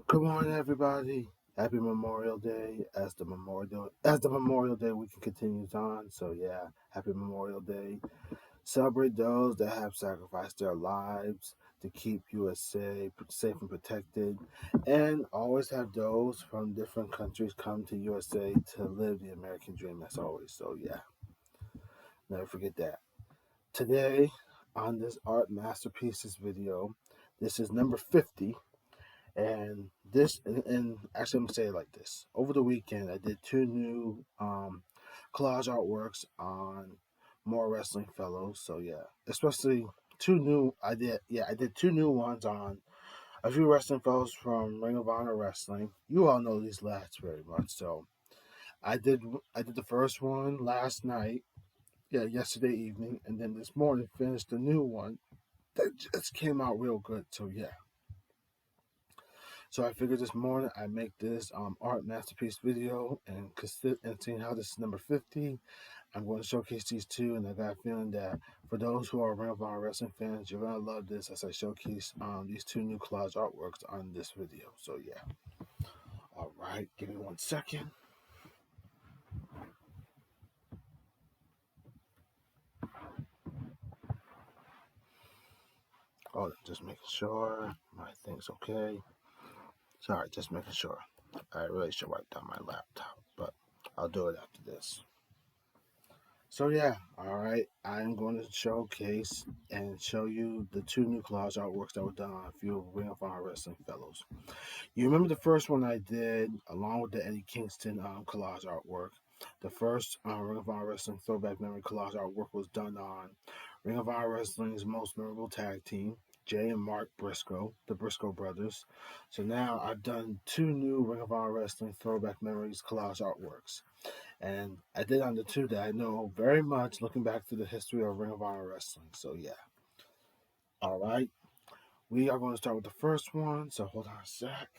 Good morning, everybody. Happy Memorial Day. As the Memorial Day weekend continues on, so yeah, happy Memorial Day. Celebrate those that have sacrificed their lives to keep USA safe and protected, and always have those from different countries come to USA to live the American dream as always. So yeah, never forget that. Today, on this art masterpieces video, this is number 50. And actually, I'm gonna say it like this. Over the weekend, I did two new collage artworks on More Wrestling Fellows. So yeah, especially two new. I did two new ones on a few wrestling fellows from Ring of Honor Wrestling. You all know these lads very much. So I did I did the first one last night. Yeah, yesterday evening, and then this morning finished the new one that just came out real good. So yeah. So I figured this morning I make this art masterpiece video and seeing how this is number 50. I'm going to showcase these two, and I got a feeling that for those who are Ring of Honor wrestling fans, you're gonna love this as I showcase these two new collage artworks on this video. So yeah. All right, give me 1 second. Oh, just making sure my thing's okay. Sorry, just making sure. I really should wipe down my laptop, but I'll do it after this. So yeah, all right. I'm going to showcase and show you the two new collage artworks that were done on a few Ring of Honor wrestling fellows. You remember the first one I did, along with the Eddie Kingston collage artwork. The first Ring of Honor wrestling throwback memory collage artwork was done on Ring of Honor wrestling's most memorable tag team, Jay and Mark Briscoe, the Briscoe brothers. So now I've done two new Ring of Honor wrestling throwback memories collage artworks. And I did on the two that I know very much looking back through the history of Ring of Honor Wrestling. So, yeah. All right. We are going to start with the first one. So, hold on a sec.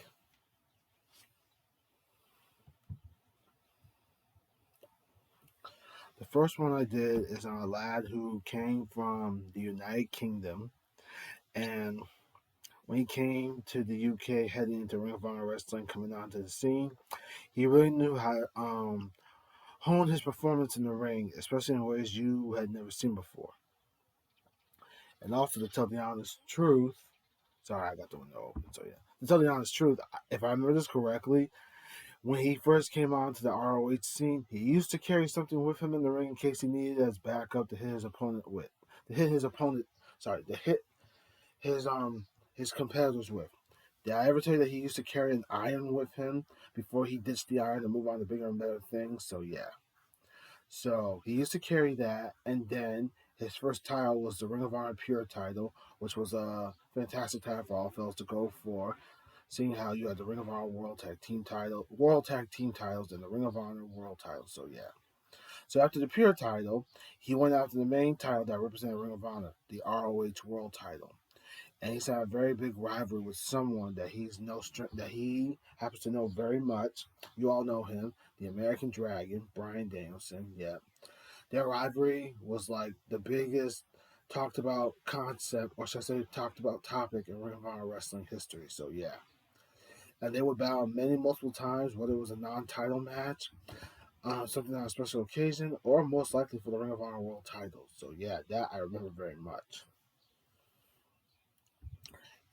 The first one I did is on a lad who came from the United Kingdom. And when he came to the UK, heading into Ring of Honor Wrestling, coming onto the scene, he really knew how to hone his performance in the ring, especially in ways you had never seen before. And also, to tell the honest truth, sorry, I got the window open. So yeah, to tell the honest truth, if I remember this correctly, when he first came onto the ROH scene, he used to carry something with him in the ring in case he needed as backup to hit his opponent with, to hit his opponent. Sorry, to hit his his competitors with. Did I ever tell you that he used to carry an iron with him before he ditched the iron and move on to bigger and better things? So yeah. So he used to carry that, and then his first title was the Ring of Honor Pure title, which was a fantastic title for all fellas to go for. Seeing how you had the Ring of Honor World Tag Team titles, and the Ring of Honor World title. So yeah. So after the Pure title, he went after the main title that represented Ring of Honor, the ROH World title. And he's had a very big rivalry with someone that he happens to know very much. You all know him, the American Dragon, Bryan Danielson. Yeah, their rivalry was like the biggest talked about concept, or should I say, talked about topic in Ring of Honor wrestling history. So yeah, and they would battle many multiple times, whether it was a non-title match, something on a special occasion, or most likely for the Ring of Honor World title. So yeah, that I remember very much.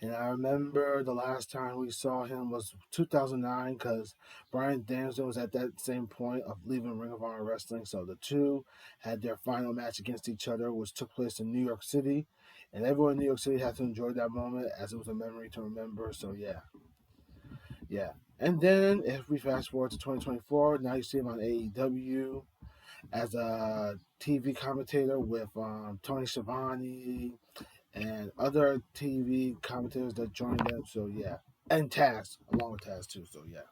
And I remember the last time we saw him was 2009 because Bryan Danielson was at that same point of leaving Ring of Honor Wrestling. So the two had their final match against each other, which took place in New York City. And everyone in New York City had to enjoy that moment as it was a memory to remember. So yeah, yeah. And then if we fast forward to 2024, now you see him on AEW as a TV commentator with Tony Schiavone, and other TV commentators that joined them. So yeah, and Taz along with Taz too. So yeah,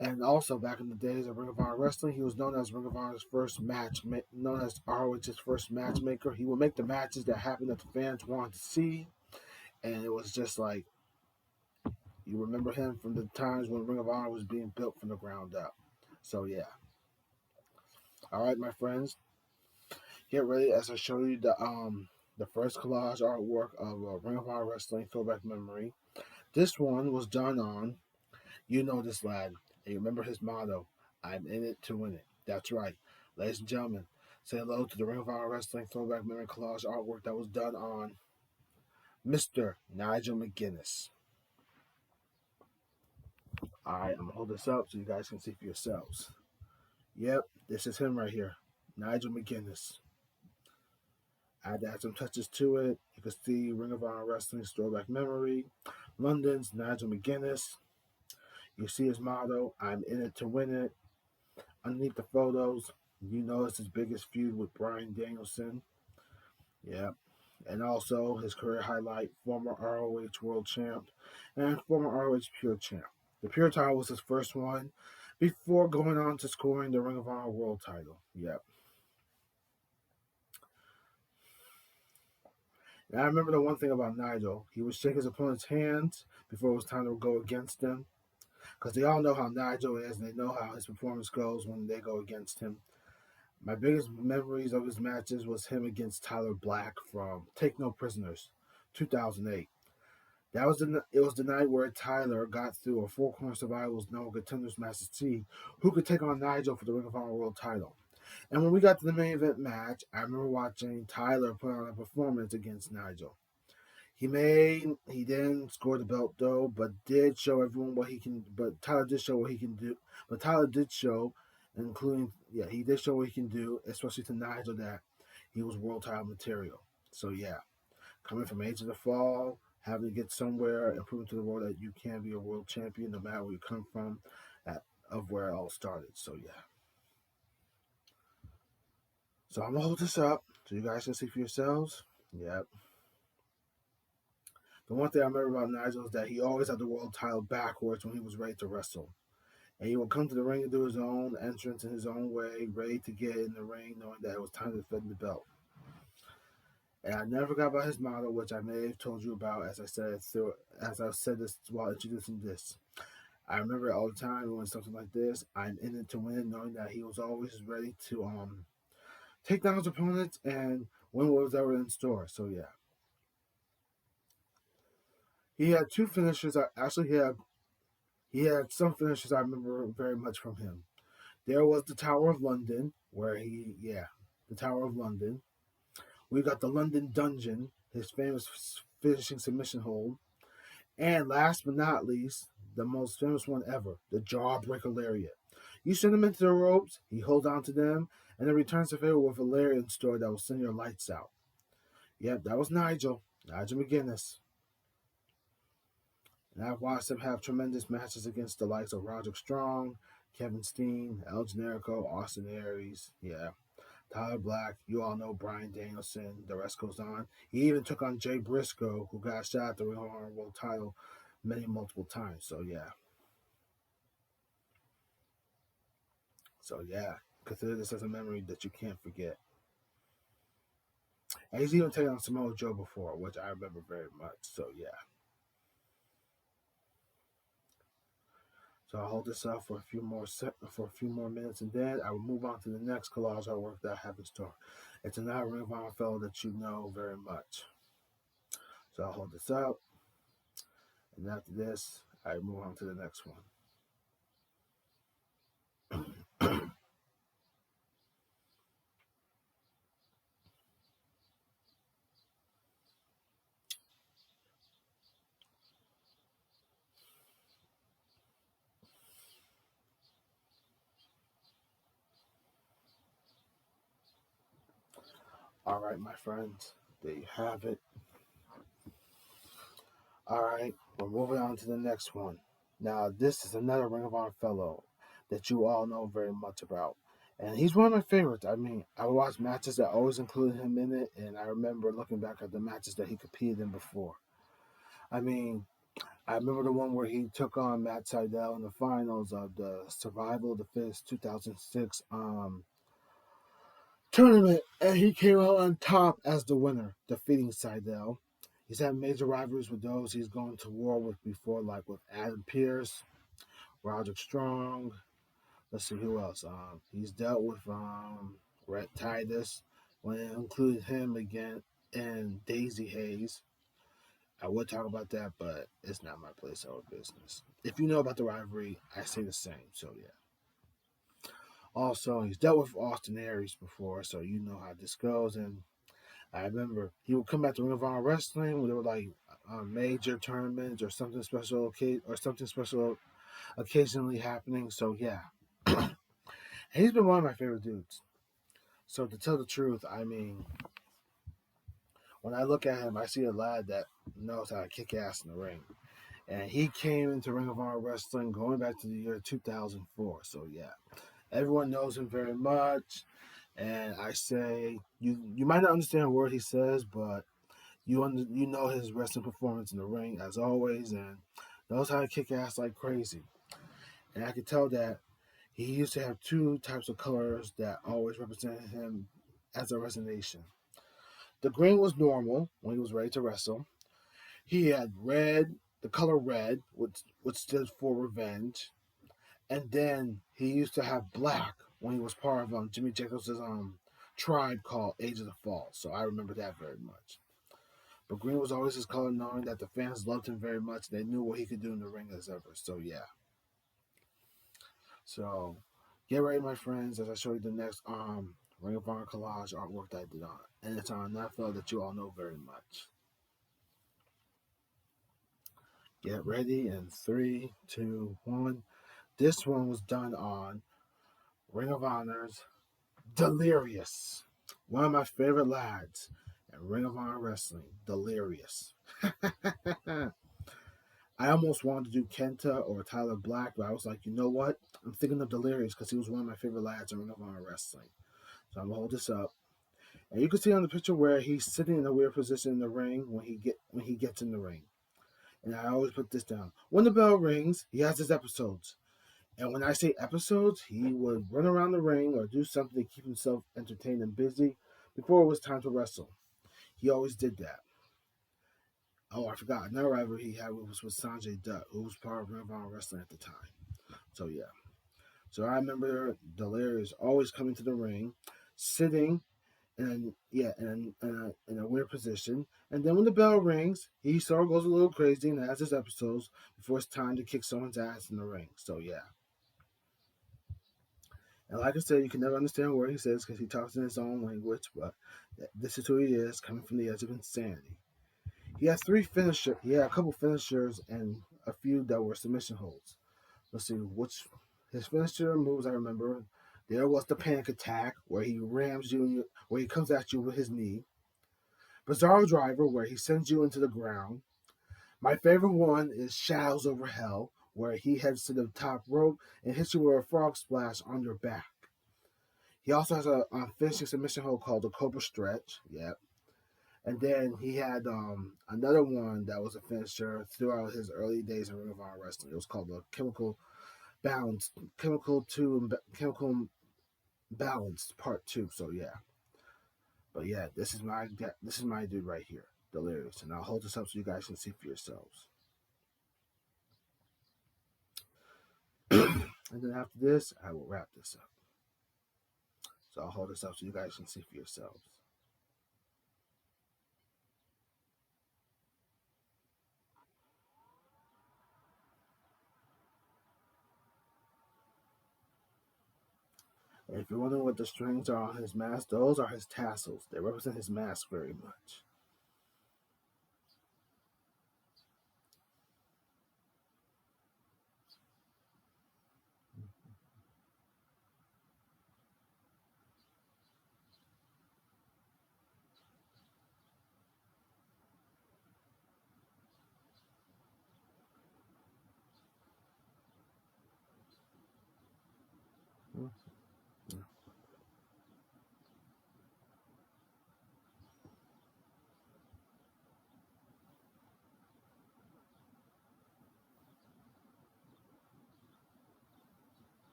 and also back in the days of Ring of Honor Wrestling, he was known as Ring of Honor's first known as ROH's first matchmaker. He would make the matches that happened that the fans wanted to see, and it was just like you remember him from the times when Ring of Honor was being built from the ground up. So yeah, all right, my friends, get ready as I show you the first collage artwork of Ring of Honor Wrestling throwback memory. This one was done on, you know this lad, and you remember his motto, I'm in it to win it. That's right. Ladies and gentlemen, say hello to the Ring of Honor Wrestling Throwback Memory Collage artwork that was done on Mr. Nigel Mcguinness. Alright, I'm gonna hold this up so you guys can see for yourselves. Yep, this is him right here. Nigel Mcguinness. I had to add some touches to it. You can see Ring of Honor Wrestling's Throwback Memory, London's Nigel Mcguinness. You see his motto, I'm in it to win it. Underneath the photos, you notice his biggest feud with Bryan Danielson. Yep. And also his career highlight, former ROH World Champ and former ROH Pure Champ. The Pure title was his first one before going on to scoring the Ring of Honor World title. Yep. And I remember the one thing about Nigel, he would shake his opponent's hands before it was time to go against them. Because they all know how Nigel is, and they know how his performance goes when they go against him. My biggest memories of his matches was him against Tyler Black from Take No Prisoners, 2008. It was the night where Tyler got through a four corner survivals no contenders match to see who could take on Nigel for the Ring of Honor World title. And when we got to the main event match, I remember watching Tyler put on a performance against Nigel. He didn't score the belt though, but did show everyone what he can. But Tyler did show what he can do. But Tyler did show, he did show what he can do, especially to Nigel that he was world title material. So yeah, coming from age of the fall, having to get somewhere and proving to the world that you can be a world champion no matter where you come from, of where it all started. So yeah. So I'm gonna hold this up so you guys can see for yourselves. Yep. The one thing I remember about Nigel is that he always had the world title backwards when he was ready to wrestle. And he would come to the ring and do his own entrance in his own way, ready to get in the ring, knowing that it was time to defend the belt. And I never forgot about his motto, which I may have told you about as I said this while introducing this. I remember it all the time when something like this. I'm in it to win it, knowing that he was always ready to take down his opponents and win what was ever in store. So yeah, he had two finishers. He had some finishes I remember very much from him. There was the Tower of London, the Tower of London. We got the London Dungeon, his famous finishing submission hold. And last but not least, the most famous one ever, the Jawbreaker Lariat. You send him into the ropes, he holds on to them, and then returns the favor with a lariat store that will send your lights out. Yep, that was Nigel McGuinness. And I've watched him have tremendous matches against the likes of Roderick Strong, Kevin Steen, El Generico, Austin Aries, Tyler Black. You all know Bryan Danielson. The rest goes on. He even took on Jay Briscoe, who got shot at the Ring of Honor World title multiple times. So yeah. Consider this as a memory that you can't forget. And he's even taken on Samoa Joe before, which I remember very much. So yeah. So I'll hold this up for a few more minutes, and then I will move on to the next collage artwork that I have in store. It's another Ring of Honor fellow that you know very much. So I'll hold this up, and after this, I move on to the next one. All right, my friends, there you have it. All right, we're moving on to the next one. Now, this is another Ring of Honor fellow that you all know very much about. And he's one of my favorites. I mean, I watch matches that always included him in it, and I remember looking back at the matches that he competed in before. I mean, I remember the one where he took on Matt Sydal in the finals of the Survival of the Fittest 2006 tournament, and he came out on top as the winner, defeating Sydal. He's had major rivalries with those he's gone to war with before, like with Adam Pearce, Roderick Strong. Let's see who else. He's dealt with Rhett Titus when it included him again and Daisy Hayes. I would talk about that, but it's not my place or business. If you know about the rivalry, I say the same. So yeah. Also, he's dealt with Austin Aries before, so you know how this goes. And I remember he would come back to Ring of Honor Wrestling when there were like major tournaments or something special, occasionally happening. So yeah, and he's been one of my favorite dudes. So to tell the truth, I mean, when I look at him, I see a lad that knows how to kick ass in the ring. And he came into Ring of Honor Wrestling going back to the year 2004. So yeah, everyone knows him very much. And I say you might not understand a word he says, but you know his wrestling performance in the ring as always, and knows how to kick ass like crazy. And I could tell that he used to have two types of colors that always represented him as a wrestling nation. The green was normal when he was ready to wrestle. He had red, the color red, which stood for revenge. And then he used to have black when he was part of Jimmy Jacobs' tribe called Age of the Fall. So I remember that very much. But green was always his color, knowing that the fans loved him very much. They knew what he could do in the ring as ever. So yeah. So get ready, my friends, as I show you the next Ring of Honor collage artwork that I did on. And it's on that fellow that you all know very much. Get ready in 3, 2, 1. This one was done on Ring of Honor's Delirious. One of my favorite lads in Ring of Honor Wrestling, Delirious. I almost wanted to do Kenta or Tyler Black, but I was like, you know what? I'm thinking of Delirious because he was one of my favorite lads in Ring of Honor Wrestling. So I'm gonna hold this up, and you can see on the picture where he's sitting in a weird position in the ring when he gets in the ring. And I always put this down. When the bell rings, he has his episodes. And when I say episodes, he would run around the ring or do something to keep himself entertained and busy before it was time to wrestle. He always did that. Oh, I forgot. Another rival he had was with Sanjay Dutt, who was part of Ring of Honor Wrestling at the time. So, yeah. So I remember Delirious always coming to the ring, sitting in a weird position. And then when the bell rings, he sort of goes a little crazy and has his episodes before it's time to kick someone's ass in the ring. So, yeah. And like I said, you can never understand what he says because he talks in his own language, but this is who he is, coming from the edge of insanity. He has three finishers. He had a couple finishers and a few that were submission holds. Let's see which his finisher moves I remember. There was the panic attack where he rams you, where he comes at you with his knee. Bizarro driver where he sends you into the ground. My favorite one is Shadows Over Hell where he heads to the top rope and hits you with a frog splash on your back. He also has a finishing submission hold called the Cobra Stretch. Yep. And then he had another one that was a finisher throughout his early days in Ring of Honor Wrestling. It was called the Chemical Balance Part 2. So yeah. But yeah, this is my dude right here, Delirious. And I'll hold this up so you guys can see for yourselves. And then after this, I will wrap this up. So I'll hold this up so you guys can see for yourselves. And if you're wondering what the strings are on his mask, those are his tassels. They represent his mask very much.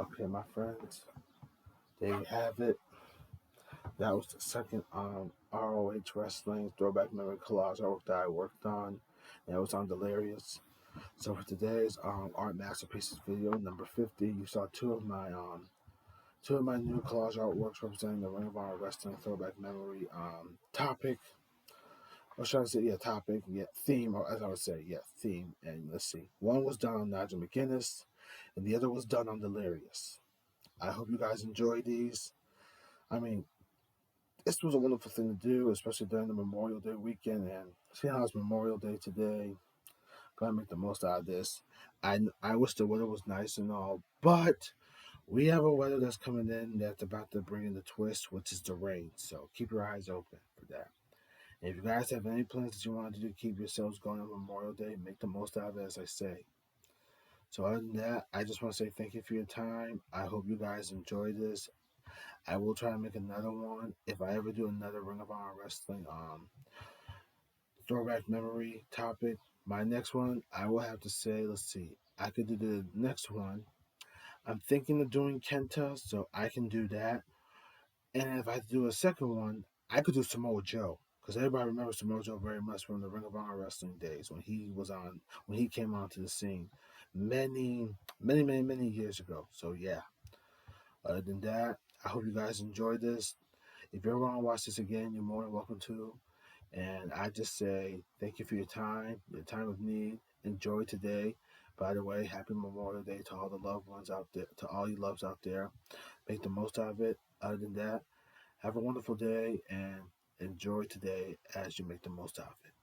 Okay, my friends, there you have it. That was the second ROH Wrestling Throwback Memory Collage artwork that I worked on. And it was on Delirious. So for today's art masterpieces video number 50, you saw two of my Two of my new collage artworks representing the Ring of Honor Wrestling Throwback Memory topic. Or should I say, yeah, topic, yeah, theme, or as I would say, yeah, theme. And let's see. One was done on Nigel Mcguinness, and the other was done on Delirious. I hope you guys enjoy these. I mean, this was a wonderful thing to do, especially during the Memorial Day weekend. And see how it's Memorial Day today. Gotta make the most out of this. I wish the weather was nice and all, but we have a weather that's coming in that's about to bring in the twist, which is the rain. So keep your eyes open for that. And if you guys have any plans that you want to do to keep yourselves going on Memorial Day, make the most out of it, as I say. So other than that, I just want to say thank you for your time. I hope you guys enjoy this. I will try to make another one if I ever do another Ring of Honor Wrestling throwback memory topic. My next one, I will have to say, let's see, I could do the next one. I'm thinking of doing Kenta, so I can do that. And if I do a second one, I could do Samoa Joe because everybody remembers Samoa Joe very much from the Ring of Honor wrestling days when he came onto the scene many years ago. So yeah. Other than that, I hope you guys enjoyed this. If you ever want to watch this again, you're more than welcome to. And I just say thank you for your time of need. Enjoy today. By the way, happy Memorial Day to all the loved ones out there, to all you loves out there. Make the most out of it. Other than that, have a wonderful day and enjoy today as you make the most out of it.